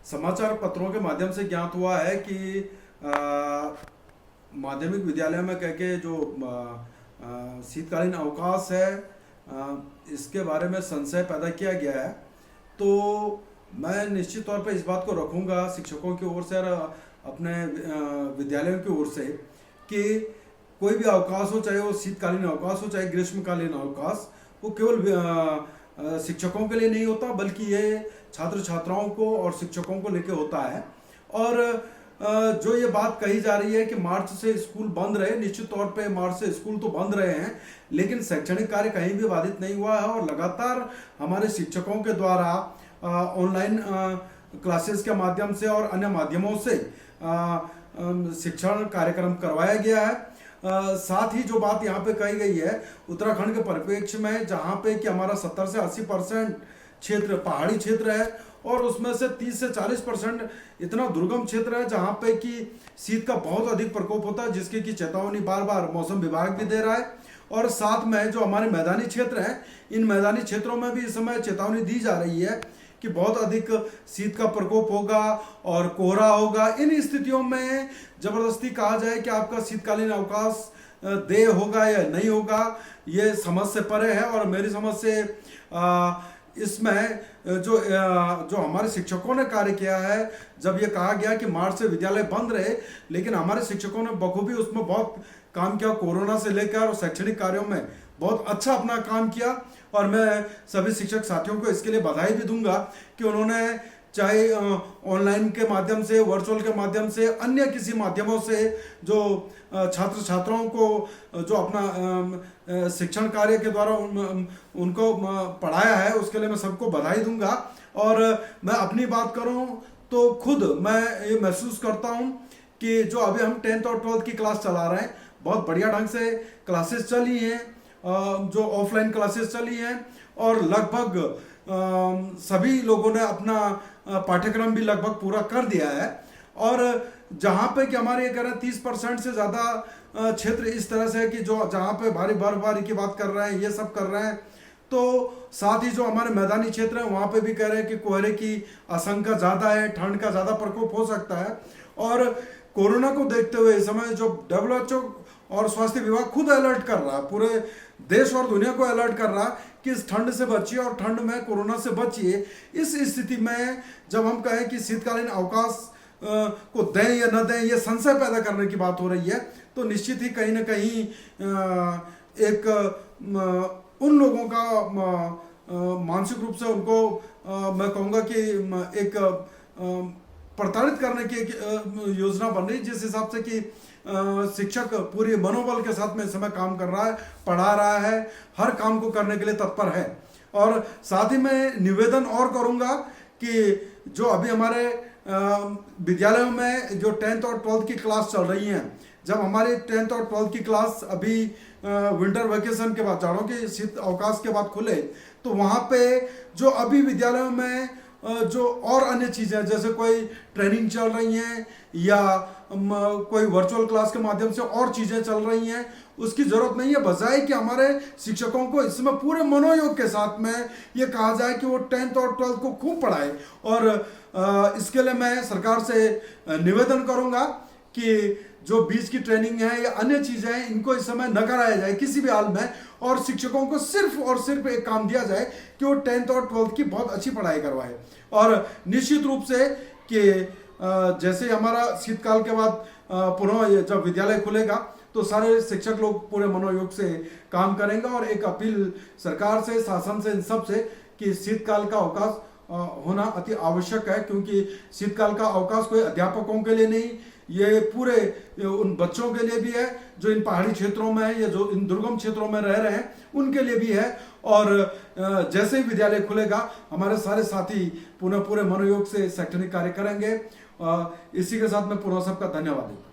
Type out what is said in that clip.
समाचार पत्रों के माध्यम से ज्ञात हुआ है कि माध्यमिक विद्यालय में कह के जो शीतकालीन अवकाश है, इसके बारे में संशय पैदा किया गया है। तो मैं निश्चित तौर पर इस बात को रखूंगा शिक्षकों की ओर से और अपने विद्यालयों की ओर से कि कोई भी अवकाश हो, चाहे वो शीतकालीन अवकाश हो चाहे ग्रीष्मकालीन अवकाश, वो केवल शिक्षकों के लिए नहीं होता बल्कि ये छात्र छात्राओं को और शिक्षकों को लेकर होता है। और जो ये बात कही जा रही है कि मार्च से स्कूल बंद रहे, निश्चित तौर पे मार्च से स्कूल तो बंद रहे हैं, लेकिन शैक्षणिक कार्य कहीं भी बाधित नहीं हुआ है और लगातार हमारे शिक्षकों के द्वारा ऑनलाइन क्लासेस के माध्यम से और अन्य माध्यमों से शिक्षण कार्यक्रम करवाया गया है। साथ ही जो बात यहाँ पे कही गई है उत्तराखंड के परिप्रेक्ष्य में, जहाँ पे कि हमारा 70 से 80% क्षेत्र पहाड़ी क्षेत्र है और उसमें से 30 से 40% इतना दुर्गम क्षेत्र है जहाँ पे कि शीत का बहुत अधिक प्रकोप होता है, जिसकी की चेतावनी बार बार मौसम विभाग भी दे रहा है। और साथ में जो हमारे मैदानी क्षेत्र हैं, इन मैदानी क्षेत्रों में भी इस समय चेतावनी दी जा रही है कि बहुत अधिक शीत का प्रकोप होगा और कोहरा होगा। इन स्थितियों में जबरदस्ती कहा जाए कि आपका शीतकालीन अवकाश देय होगा या नहीं होगा, ये समझ से परे है। और मेरी समझ से इसमें जो हमारे शिक्षकों ने कार्य किया है, जब ये कहा गया कि मार्च से विद्यालय बंद रहे, लेकिन हमारे शिक्षकों ने बखूबी उसमें बहुत काम किया, कोरोना से लेकर और शैक्षणिक कार्यों में बहुत अच्छा अपना काम किया। और मैं सभी शिक्षक साथियों को इसके लिए बधाई भी दूंगा कि उन्होंने चाहे ऑनलाइन के माध्यम से, वर्चुअल के माध्यम से, अन्य किसी माध्यमों से जो छात्र छात्राओं को जो अपना शिक्षण कार्य के द्वारा उनको पढ़ाया है, उसके लिए मैं सबको बधाई दूंगा। और मैं अपनी बात करूं तो खुद मैं ये महसूस करता हूं कि जो अभी हम 10th और 12th की क्लास चला रहे हैं, बहुत बढ़िया ढंग से क्लासेस चली हैं, जो ऑफलाइन क्लासेस चली हैं और लगभग सभी लोगों ने अपना पाठ्यक्रम भी लगभग पूरा कर दिया है। और जहाँ पे कि हमारे ये कह रहे हैं 30% से ज़्यादा क्षेत्र इस तरह से है कि जो जहाँ पे भारी बर्फबारी की बात कर रहे हैं, ये सब कर रहे हैं। तो साथ ही जो हमारे मैदानी क्षेत्र हैं वहाँ पे भी कह रहे हैं कि कोहरे की आशंका ज़्यादा है, ठंड का ज़्यादा प्रकोप हो सकता है। और कोरोना को देखते हुए इस समय जो WHO और स्वास्थ्य विभाग खुद अलर्ट कर रहा है, पूरे देश और दुनिया को अलर्ट कर रहा है कि इस ठंड से बचिए और ठंड में कोरोना से बचिए। इस स्थिति में जब हम कहें कि शीतकालीन अवकाश को दें या न दें, ये संशय पैदा करने की बात हो रही है, तो निश्चित ही कहीं ना कहीं एक उन लोगों का मानसिक रूप से उनको मैं कहूँगा कि एक प्रताड़ित करने की एक योजना बन रही है, जिस हिसाब से कि शिक्षक पूरी मनोबल के साथ में इस समय काम कर रहा है, पढ़ा रहा है, हर काम को करने के लिए तत्पर है। और साथ ही मैं निवेदन और करूंगा कि जो अभी हमारे विद्यालयों में जो 10th और 12th की क्लास चल रही हैं, जब हमारी 10th और 12th की क्लास अभी विंटर वेकेशन के बाद, जाड़ों के शीत अवकाश के बाद खुले, तो वहाँ पे जो अभी विद्यालयों में जो और अन्य चीज़ें जैसे कोई ट्रेनिंग चल रही हैं या कोई वर्चुअल क्लास के माध्यम से और चीज़ें चल रही हैं, उसकी ज़रूरत नहीं है। बजाय कि हमारे शिक्षकों को इसमें पूरे मनोयोग के साथ में ये कहा जाए कि वो 10th और 12th को खूब पढ़ाए। और इसके लिए मैं सरकार से निवेदन करूँगा कि जो बीच की ट्रेनिंग है या अन्य चीज़ें हैं, इनको इस समय न कराया जाए किसी भी हाल में, और शिक्षकों को सिर्फ और सिर्फ एक काम दिया जाए कि वो 10th और 12th की बहुत अच्छी पढ़ाई करवाए। और निश्चित रूप से कि जैसे हमारा शीतकाल के बाद पुनः जब विद्यालय खुलेगा तो सारे शिक्षक लोग पूरे मनोयोग से काम करेंगे। और एक अपील सरकार से, शासन से, इन सब से कि शीतकाल का अवकाश होना अति आवश्यक है, क्योंकि शीतकाल का अवकाश कोई अध्यापकों के लिए नहीं, ये पूरे उन बच्चों के लिए भी है जो इन पहाड़ी क्षेत्रों में है या जो इन दुर्गम क्षेत्रों में रह रहे हैं, उनके लिए भी है। और जैसे ही विद्यालय खुलेगा हमारे सारे साथी पुनः पूरे मनोयोग से शैक्षणिक कार्य करेंगे। इसी के साथ मैं पुनः सबका धन्यवाद देता हूँ।